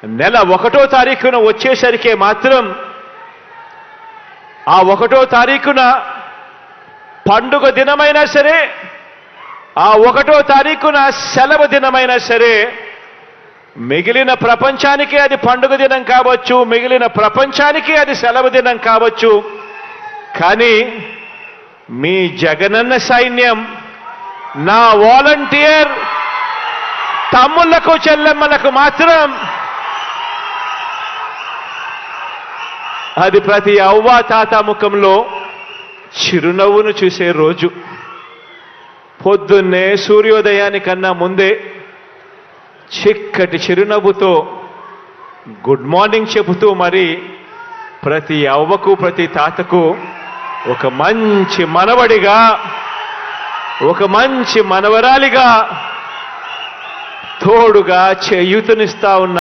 నెల 1వ తారీఖున వచ్చేసరికి మాత్రం ఆ 1వ తారీఖున పండుగ దినమైనా సరే, ఆ 1వ తారీఖున సెలవు దినమైనా సరే, మిగిలిన ప్రపంచానికి అది పండుగ దినం కావచ్చు, మిగిలిన ప్రపంచానికి అది సెలవు దినం కావచ్చు. కానీ మీ జగనన్న సైన్యం, నా వాలంటీర్ తమ్ముళ్లకు చెల్లెమ్మలకు మాత్రం అది ప్రతి అవ్వ తాత ముఖంలో చిరునవ్వును చూసే రోజు. పొద్దున్నే సూర్యోదయానికన్నా ముందే చిక్కటి చిరునవ్వుతో గుడ్ మార్నింగ్ చెబుతూ మరి ప్రతి అవ్వకు ప్రతి తాతకు ఒక మంచి మనవడిగా, ఒక మంచి మనవరాలిగా తోడుగా చేయూతనిస్తా ఉన్న